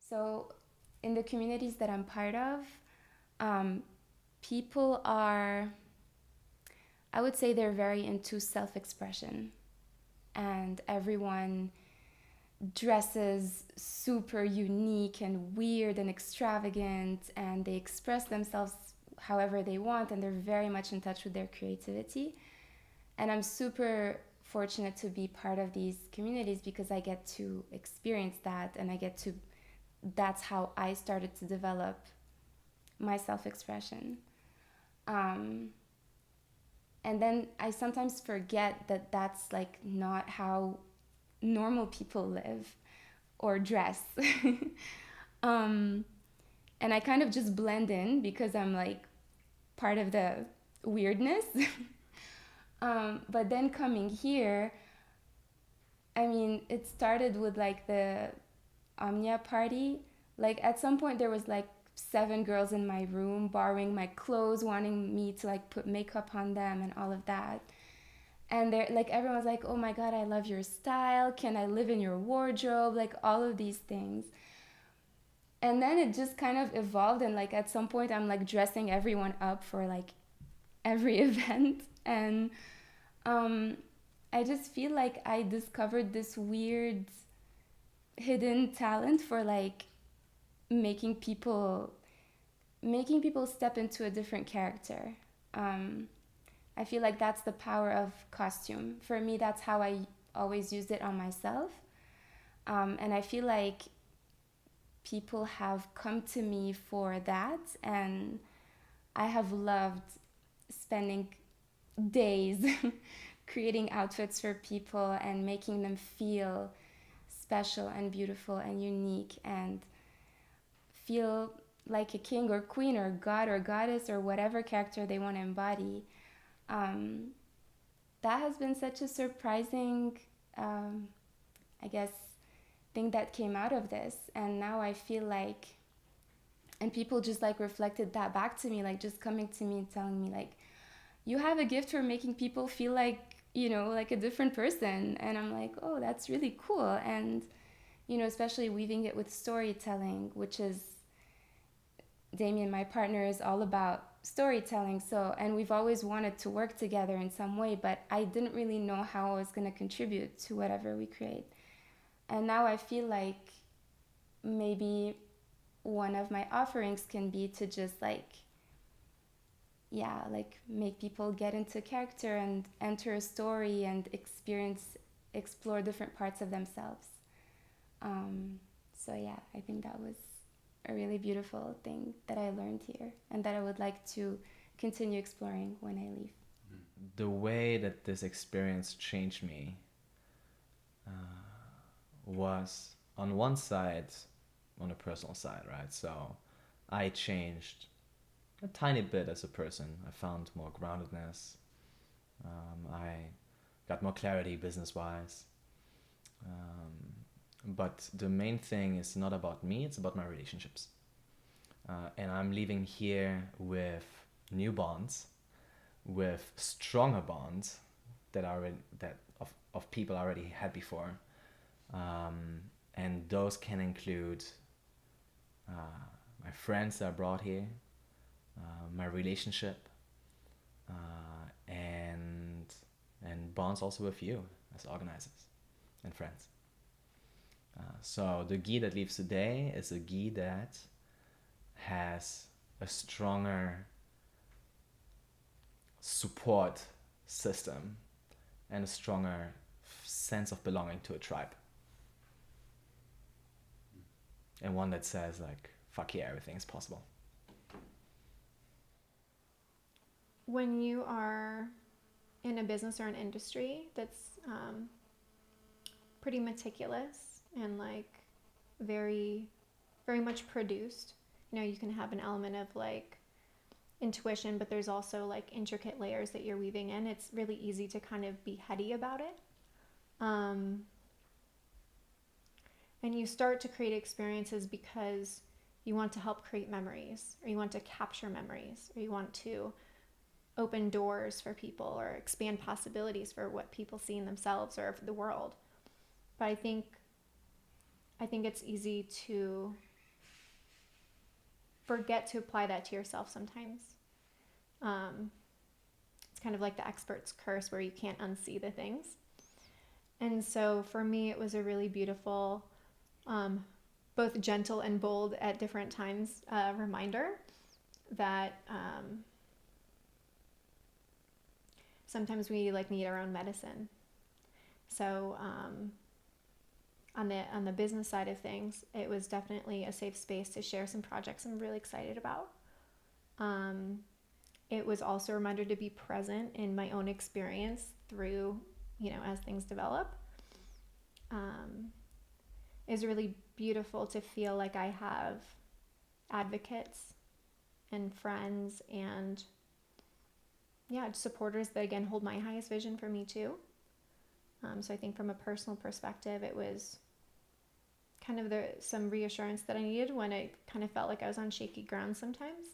So, in the communities that I'm part of, um, people are, I would say they're very into self expression. And everyone dresses super unique and weird and extravagant, and they express themselves however they want, and they're very much in touch with their creativity. And I'm super fortunate to be part of these communities because I get to experience that, and that's how I started to develop my self-expression. Um, and then I sometimes forget that that's like not how normal people live or dress. um, and I kind of just blend in because I'm like part of the weirdness. But then coming here, I mean, it started with like the Omnia party. Like at some point, there was like 7 girls in my room borrowing my clothes, wanting me to like put makeup on them and all of that. And they're like, everyone's like, oh my God, I love your style. Can I live in your wardrobe? Like all of these things. And then it just kind of evolved. And like at some point, I'm like dressing everyone up for like every event. And um, I just feel like I discovered this weird hidden talent for like making people making people step into a different character. Um, I feel like that's the power of costume. For me, that's how I always used it on myself. And I feel like people have come to me for that, and I have loved spending days creating outfits for people and making them feel special and beautiful and unique and feel like a king or queen or god or goddess or whatever character they want to embody. Um, that has been such a surprising, um, I guess, thing that came out of this. And now I feel like, and people just like reflected that back to me, like just coming to me and telling me, like, you have a gift for making people feel like, like a different person. And I'm like, oh, that's really cool. And, especially weaving it with storytelling, which is Damien, my partner, is all about storytelling. So, and we've always wanted to work together in some way, but I didn't really know how I was going to contribute to whatever we create. And now I feel like maybe one of my offerings can be to just like, yeah, like make people get into character and enter a story and explore different parts of themselves. So yeah, I think that was a really beautiful thing that I learned here and that I would like to continue exploring when I leave. The way that this experience changed me was on one side, on a personal side, right? So I changed a tiny bit as a person. I found more groundedness. I got more clarity business wise. But the main thing is not about me, it's about my relationships. And I'm leaving here with new bonds, with stronger bonds of people I already had before. And those can include my friends that I brought here, my relationship, and bonds also with you as organizers and friends. So the Guy that leaves today is a Guy that has a stronger support system and a stronger sense of belonging to a tribe. And one that says like, fuck yeah, everything is possible. When you are in a business or an industry that's pretty meticulous and like very, very much produced, you can have an element of like intuition, but there's also like intricate layers that you're weaving in. It's really easy to kind of be heady about it. And you start to create experiences because you want to help create memories, or you want to capture memories, or you want to open doors for people or expand possibilities for what people see in themselves or for the world. But I think it's easy to forget to apply that to yourself sometimes. It's kind of like the expert's curse where you can't unsee the things. And so for me, it was a really beautiful, both gentle and bold at different times, reminder that sometimes we like need our own medicine. So on the business side of things, it was definitely a safe space to share some projects I'm really excited about. It was also a reminder to be present in my own experience through, as things develop. It's really beautiful to feel like I have advocates and friends and supporters that again hold my highest vision for me too. So I think from a personal perspective, it was kind of some reassurance that I needed when it kind of felt like I was on shaky ground sometimes.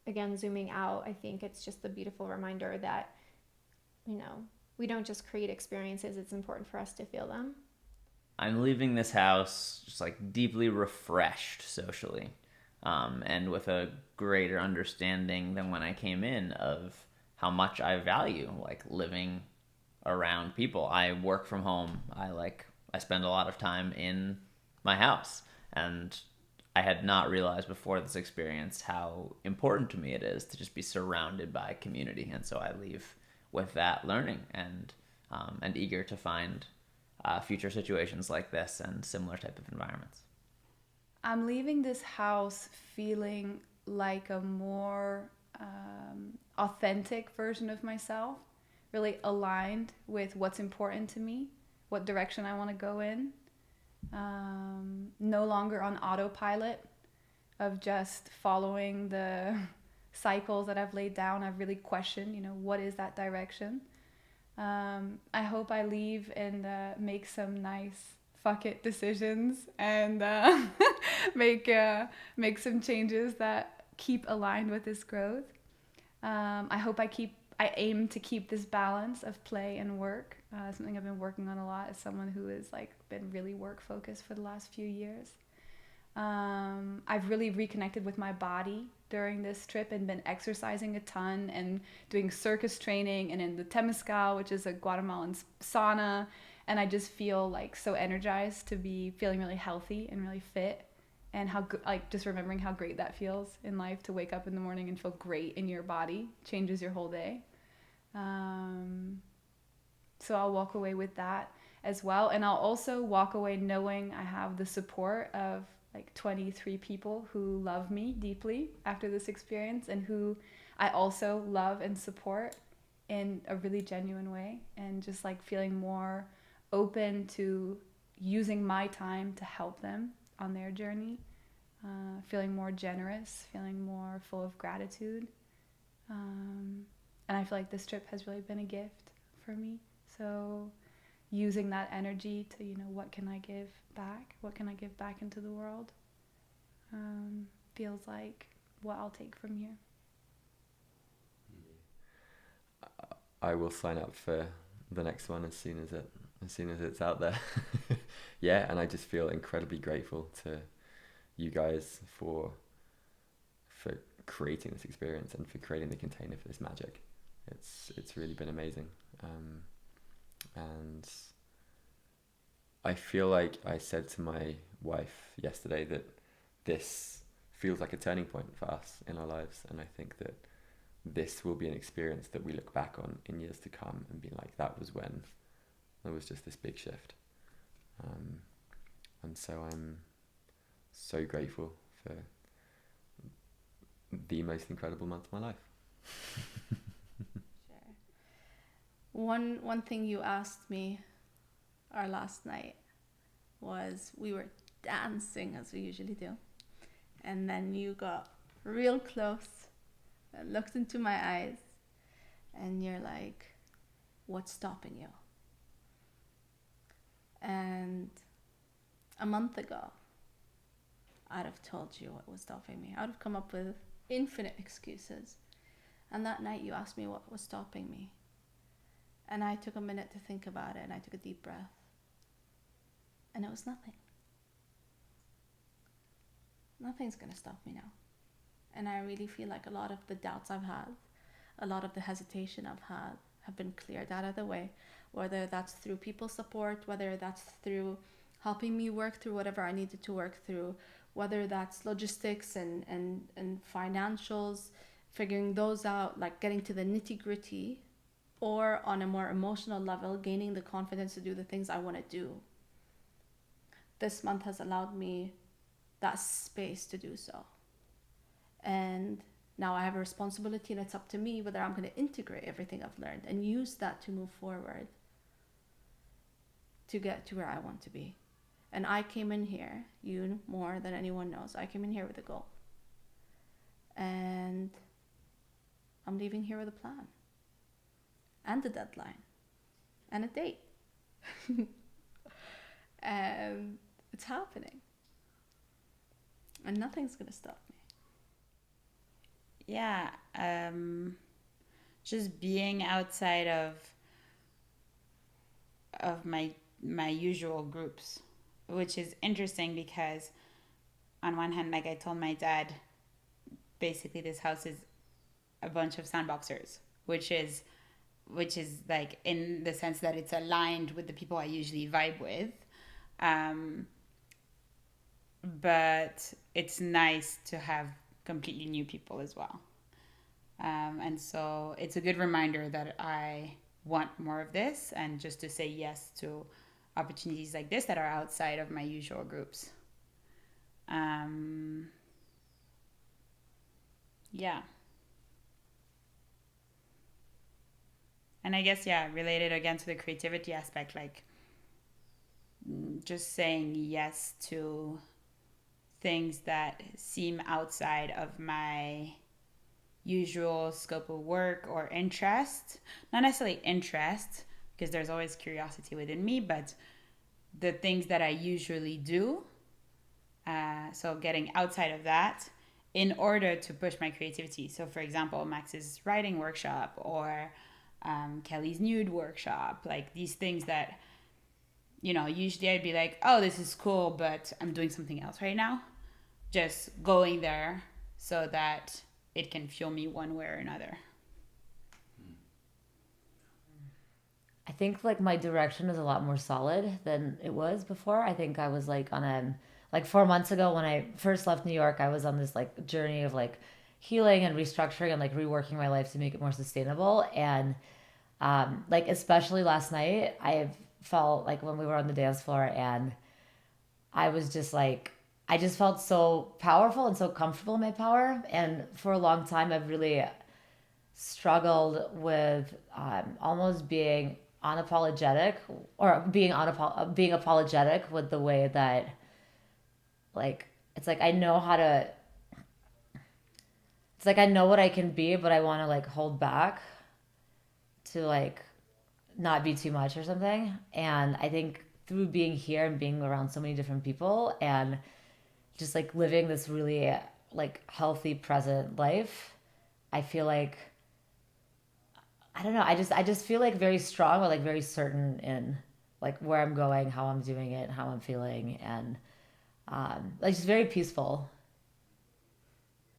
Again, zooming out, I think it's just the beautiful reminder that, we don't just create experiences, it's important for us to feel them. I'm leaving this house just like deeply refreshed socially, and with a greater understanding than when I came in of how much I value like living around people. I work from home. I spend a lot of time in my house, and I had not realized before this experience how important to me it is to just be surrounded by community. And so I leave with that learning and eager to find future situations like this and similar type of environments. I'm leaving this house feeling like a more authentic version of myself, really aligned with what's important to me, what direction I want to go in. No longer on autopilot of just following the cycles that I've laid down. I've really questioned, what is that direction? I hope I leave and make some nice fuck it decisions and make some changes that keep aligned with this growth. I aim to keep this balance of play and work. Something I've been working on a lot as someone who has been really work focused for the last few years. I've really reconnected with my body during this trip and been exercising a ton and doing circus training and in the Temescal, which is a Guatemalan sauna. And I just feel so energized to be feeling really healthy and really fit. And how just remembering how great that feels in life to wake up in the morning and feel great in your body changes your whole day. So I'll walk away with that as well. And I'll also walk away knowing I have the support of 23 people who love me deeply after this experience and who I also love and support in a really genuine way, and just feeling more open to using my time to help them on their journey, feeling more generous, feeling more full of gratitude. And I feel like this trip has really been a gift for me. So using that energy to, what can I give back? What can I give back into the world? Feels like what I'll take from here. I will sign up for the next one as soon as it's out there. Yeah, and I just feel incredibly grateful to you guys for creating this experience and for creating the container for this magic. It's really been amazing. And I feel like I said to my wife yesterday that this feels like a turning point for us in our lives, and I think that this will be an experience that we look back on in years to come and be like, that was when there was just this big shift. And so I'm so grateful for the most incredible month of my life. Sure. One thing you asked me our last night was, we were dancing as we usually do, and then you got real close and looked into my eyes, and you're like, what's stopping you? And a month ago, I'd have told you what was stopping me. I would have come up with infinite excuses. And that night you asked me what was stopping me. And I took a minute to think about it, and I took a deep breath. And it was nothing. nothing's going to stop me now. And I really feel like a lot of the doubts I've had, a lot of the hesitation I've had, have been cleared out of the way, whether that's through people support, whether that's through helping me work through whatever I needed to work through, whether that's logistics and financials, figuring those out, like getting to the nitty gritty, or on a more emotional level, gaining the confidence to do the things I want to do. This month has allowed me that space to do so. And now I have a responsibility, and it's up to me whether I'm going to integrate everything I've learned and use that to move forward to get to where I want to be. And I came in here, you more than anyone knows, I came in here with a goal. And I'm leaving here with a plan. And a deadline. And a date. And it's happening. And nothing's going to stop me. Yeah, just being outside of my usual groups, which is interesting because on one hand, like I told my dad, basically this house is a bunch of sandboxers, which is like in the sense that it's aligned with the people I usually vibe with. But it's nice to have completely new people as well. And so it's a good reminder that I want more of this, and just to say yes to opportunities like this that are outside of my usual groups. Yeah. And I guess, yeah, related again to the creativity aspect, like just saying yes to things that seem outside of my usual scope of work or interest. Not necessarily interest, because there's always curiosity within me, but the things that I usually do. So getting outside of that in order to push my creativity. So for example, Max's writing workshop, or Kelly's nude workshop, like these things that, you know, usually I'd be like, oh, this is cool, but I'm doing something else right now. Just going there so that it can fuel me one way or another. I think like my direction is a lot more solid than it was before. I think I was like on a, like 4 months ago when I first left New York, I was on this like journey of like healing and restructuring and like reworking my life to make it more sustainable. And like especially last night, I felt like when we were on the dance floor, and I was just like, I just felt so powerful and so comfortable in my power. And for a long time, I've really struggled with almost being unapologetic, or being apologetic with the way that, like, it's like I know how to, it's like I know what I can be, but I want to like hold back to like not be too much or something. And I think through being here and being around so many different people and just like living this really like healthy present life, I feel like, I don't know, I just feel like very strong, or like very certain in like where I'm going, how I'm doing it, how I'm feeling, and like just very peaceful.